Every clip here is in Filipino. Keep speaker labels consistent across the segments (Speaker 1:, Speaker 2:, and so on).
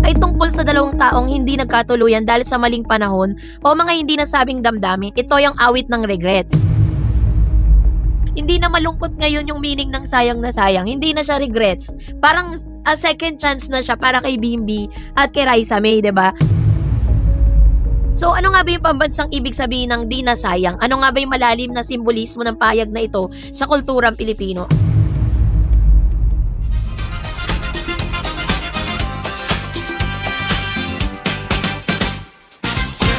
Speaker 1: ay tungkol sa dalawang taong hindi nagkatuluyan dahil sa maling panahon o mga hindi nasabing damdamin. Ito yung awit ng regret. Hindi na malungkot ngayon yung meaning ng sayang na sayang. Hindi na siya regrets. Parang a second chance na siya para kay Bimbi at kay Raisa May, 'di ba? So ano nga ba yung pambansang ibig sabihin ng di na sayang? Ano nga ba yung malalim na simbolismo ng pahayag na ito sa kulturang Pilipino?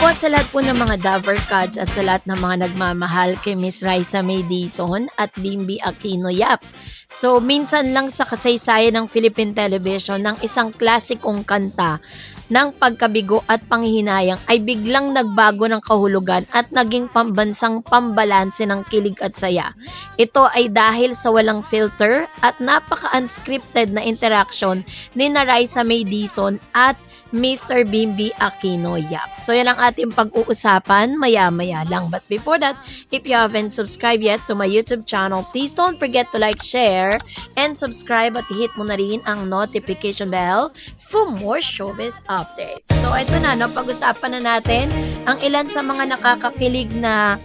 Speaker 1: Po sa lahat po ng mga Dover Cats at sa lahat ng mga nagmamahal kay Miss Raisa May Dizon at Bimbi Aquino Yap. So, minsan lang sa kasaysayan ng Philippine Television ng isang klasikong kanta ng pagkabigo at panghihinayang ay biglang nagbago ng kahulugan at naging pambansang pambalanse ng kilig at saya. Ito ay dahil sa walang filter at napaka-unscripted na interaction ni Raisa May Dizon at Mr. Bimbi Aquino Yap. So yan ang ating pag-uusapan maya-maya lang. But before that, if you haven't subscribed yet to my YouTube channel, please don't forget to like, share, and subscribe at hit mo na rin ang notification bell for more showbiz updates. So ito na, no, pag-usapan na natin ang ilan sa mga nakakakilig na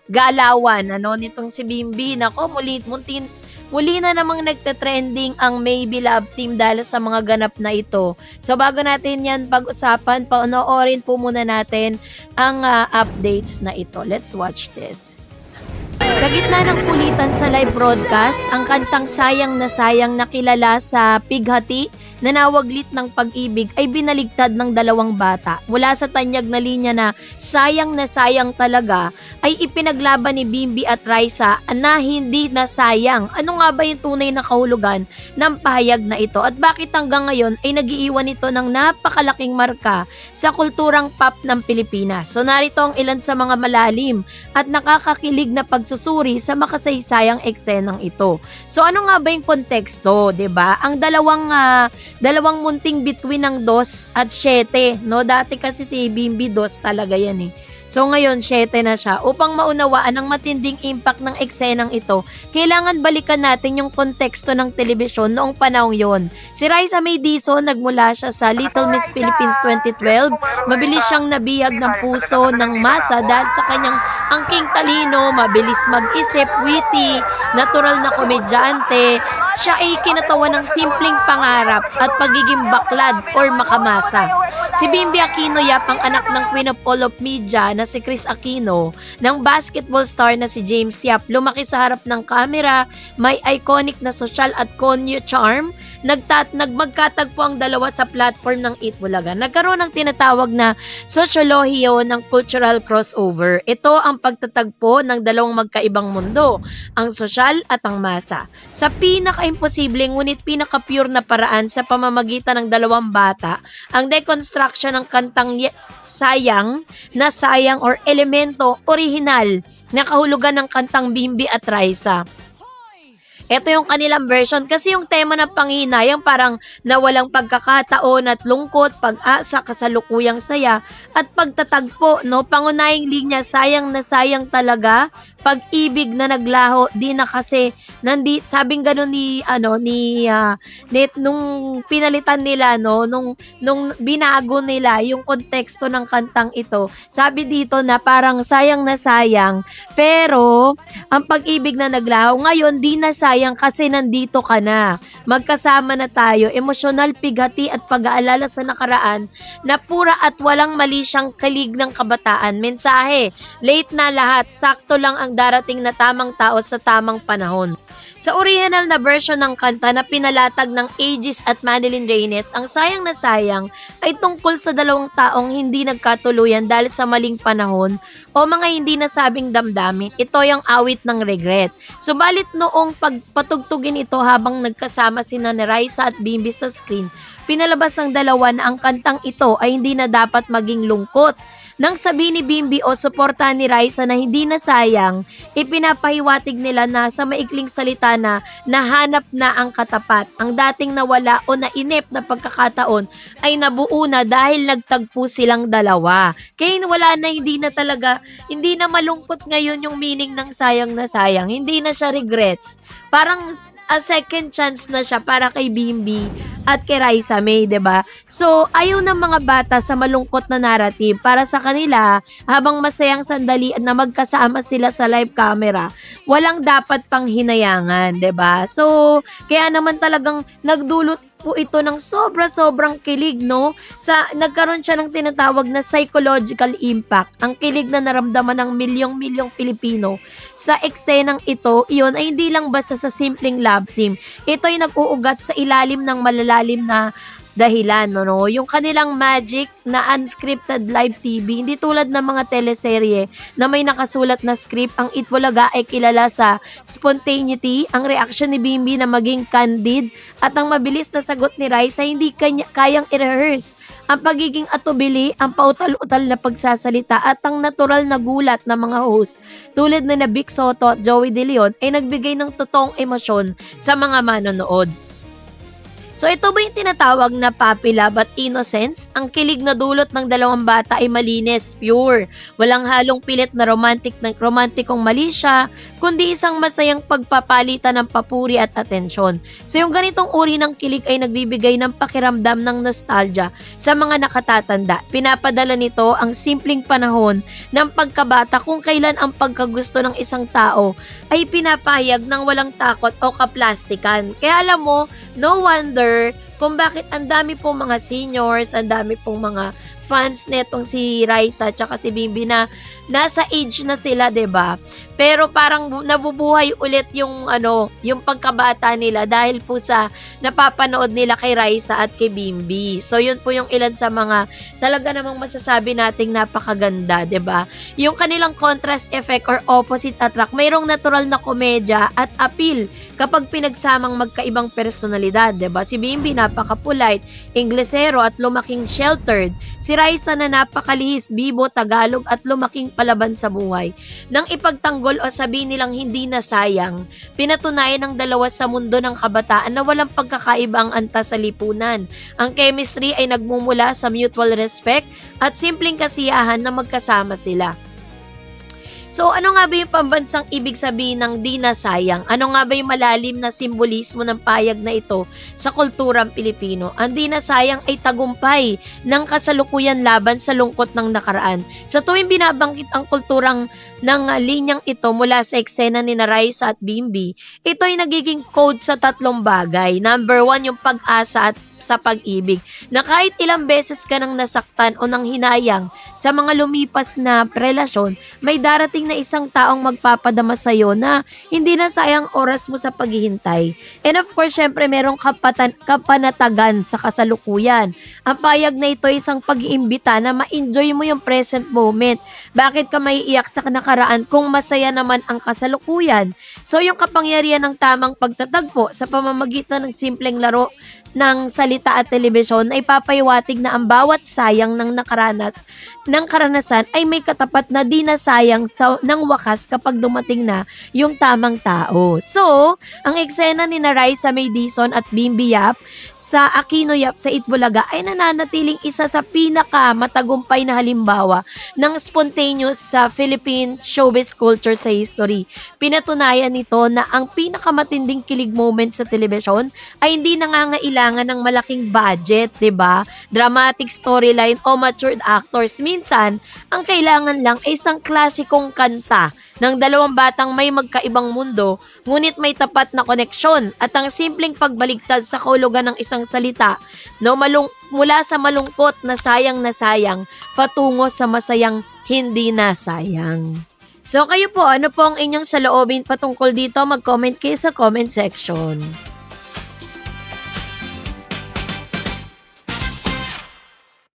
Speaker 1: galawan nitong si Bimbi. Nako, muli na namang nagte-trending ang Maybe Love Team dahil sa mga ganap na ito. So bago natin yan pag-usapan, panoorin po muna natin ang updates na ito. Let's watch this. Sa gitna ng kulitan sa live broadcast, ang kantang Sayang na Sayang na kilala sa Pighati na nawaglit ng pag-ibig ay binaligtad ng dalawang bata. Mula sa tanyag na linya na sayang na sayang talaga ay ipinaglaban ni Bimbi at Raisa na hindi na sayang. Ano nga ba yung tunay na kahulugan ng pahayag na ito at bakit hanggang ngayon ay nagiiwan ito ng napakalaking marka sa kulturang pop ng Pilipinas? So narito ang ilan sa mga malalim at nakakakilig na pagsusuri sa makasaysayang eksenang ito. So ano nga ba yung konteksto, 'di ba? Ang dalawang munting between ng 2 at 7, no? Dati kasi si Bimbi 2 talaga yan eh. So ngayon, 7 na siya. Upang maunawaan ang matinding impact ng eksenang ito, kailangan balikan natin yung konteksto ng telebisyon noong panahong yon. Si Raisa May Dizon, nagmula siya sa Little Miss Philippines 2012. Mabilis siyang nabihag ng puso ng masa dahil sa kanyang angking talino, mabilis mag-isip, witty, natural na komedyante. Siya ay kinatawa ng simpleng pangarap at pagiging baklad or makamasa. Si Bimbi Aquino Yap, ang anak ng Queen of All of Media na si Chris Aquino, ng basketball star na si James Yap, lumaki sa harap ng kamera, may iconic na social at konyo charm. Magkatagpo ang dalawa sa platform ng Eat Bulaga. Nagkaroon ng tinatawag na sosyolohiyo ng cultural crossover. Ito ang pagtatagpo ng dalawang magkaibang mundo, ang sosyal at ang masa. Sa pinaka-imposible ngunit pinaka-pure na paraan sa pamamagitan ng dalawang bata, ang deconstruction ng kantang Sayang na Sayang or elemento orihinal na kahulugan ng kantang Bimbi at Raisa. Ito yung kanilang version kasi yung tema ng panghinayang parang nawalang pagkakataon at lungkot, pag-asa, kasalukuyang saya at pagtatagpo, no? Pangunahing linya, sayang na sayang talaga, pag-ibig na naglaho, di na kasi sabing gano'n nung pinalitan nila, no, nung binago nila yung konteksto ng kantang ito. Sabi dito na parang sayang na sayang, pero ang pag-ibig na naglaho ngayon di na sayang kasi nandito ka na. Magkasama na tayo, emosyonal, pighati at pag-aalala sa nakaraan na pura at walang mali siyang kilig ng kabataan. Mensahe, late na lahat, sakto lang ang darating na tamang tao sa tamang panahon. Sa original na version ng kanta na pinalatag ng Aegis at Madeline Reynes, ang Sayang na Sayang ay tungkol sa dalawang taong hindi nagkatuluyan dahil sa maling panahon o mga hindi nasabing damdamin. Ito yung awit ng regret. Subalit noong pagpatugtugin ito habang nagkasama sina Raisa at Bimbi sa screen, pinalabas ng dalawa na ang kantang ito ay hindi na dapat maging lungkot. Nang sabihin ni Bimbi o suportahan ni Raisa na hindi na sayang, ipinapahiwatig nila na sa maikling salita na nahanap na ang katapat. Ang dating nawala o nainip na pagkakataon ay nabuo na dahil nagtagpo silang dalawa. Kaya wala na, hindi na malungkot ngayon yung meaning ng sayang na sayang. Hindi na siya regrets. Parang a second chance na siya para kay Bimbi at kay Raisa May, 'di ba? So, ayaw ng mga bata sa malungkot na narrative. Para sa kanila, habang masayang sandali na magkasama sila sa live camera, walang dapat pang hinayangan, 'di ba? So, kaya naman talagang nagdulot po ito ng sobra-sobrang kilig, no? Nagkaroon siya ng tinatawag na psychological impact. Ang kilig na naramdaman ng milyong-milyong Pilipino sa eksenang ito, iyon ay hindi lang basta sa simpleng love team. Ito ay nag-uugat sa ilalim ng malalalim na dahilan, no? Yung kanilang magic na unscripted live TV, hindi tulad ng mga teleserye na may nakasulat na script. Ang Itbulaga ay kilala sa spontaneity, ang reaction ni Bimbi na maging candid, at ang mabilis na sagot ni Raisa hindi kayang i-rehearse. Ang pagiging atubili, ang pautal-utal na pagsasalita, at ang natural na gulat ng mga host tulad na Vic Soto at Joey De Leon ay nagbigay ng totoong emosyon sa mga manonood. So ito ba yung tinatawag na puppy love at innocence? Ang kilig na dulot ng dalawang bata ay malinis, pure. Walang halong pilit na romantikong mali siya, kundi isang masayang pagpapalitan ng papuri at atensyon. So yung ganitong uri ng kilig ay nagbibigay ng pakiramdam ng nostalgia sa mga nakatatanda. Pinapadala nito ang simpleng panahon ng pagkabata kung kailan ang pagkagusto ng isang tao ay pinapahayag ng walang takot o kaplastikan. Kaya alam mo, no wonder kung bakit ang dami pong mga seniors, ang dami pong mga fans netong si Raisa at si Bimbi na nasa age na sila, 'di ba? Pero parang nabubuhay ulit yung yung pagkabata nila dahil po sa napapanood nila kay Raisa at kay Bimbi. So yun po yung ilan sa mga talaga namang masasabi nating napakaganda, 'di ba? Yung kanilang contrast effect or opposite attract, mayroong natural na komedya at appeal kapag pinagsamang magkaibang personalidad, 'di ba? Si Bimbi napaka-polite, Inglesero at lumaking sheltered. Si Raisa na napakalihis, bibo, Tagalog at lumaking palaban sa buhay. Nang ipagtanggol o sabihin nilang hindi na sayang, pinatunayan ng dalawa sa mundo ng kabataan na walang pagkakaiba ang antas sa lipunan. Ang chemistry ay nagmumula sa mutual respect at simpleng kasiyahan na magkasama sila. So ano nga ba yung pambansang ibig sabihin ng di na sayang? Ano nga ba yung malalim na simbolismo ng payag na ito sa kulturang Pilipino? Ang di na sayang ay tagumpay ng kasalukuyan laban sa lungkot ng nakaraan. Sa tuwing binabangkit ang kulturang ng linyang ito mula sa eksena ni Raisa at Bimbi, ito ay nagiging code sa tatlong bagay. Number 1, yung pag-asa at sa pag-ibig, na kahit ilang beses ka nang nasaktan o nang hinayang sa mga lumipas na relasyon, may darating na isang taong magpapadama sa iyo na hindi na sayang oras mo sa paghihintay. And of course, syempre merong kapanatagan sa kasalukuyan. Ang payag na ito ay isang pag-iimbita na ma-enjoy mo yung present moment. Bakit ka maiiyak sa nakaraan kung masaya naman ang kasalukuyan? So yung kapangyarihan ng tamang pagtatagpo sa pamamagitan ng simpleng laro ng salita at telebisyon ay papahiwatig na ang bawat sayang ng karanasan ay may katapat na di na sayang ng wakas kapag dumating na yung tamang tao. So, ang eksena ni Raisa May Dizon at Bimbi Yap sa Aquino Yap sa Itbulaga ay nananatiling isa sa pinaka matagumpay na halimbawa ng spontaneous sa Philippine showbiz culture sa history. Pinatunayan nito na ang pinakamatinding kilig moment sa telebisyon ay hindi nangangailangan ng malaking budget, 'di ba? Dramatic storyline o matured actors. Minsan, ang kailangan lang ay isang klasikong kanta ng dalawang batang may magkaibang mundo, ngunit may tapat na koneksyon at ang simpleng pagbaligtad sa kahulugan ng isang salita, mula sa malungkot na sayang patungo sa masayang hindi na sayang. So kayo po, ano po ang inyong saloobin patungkol dito? Mag-comment kayo sa comment section.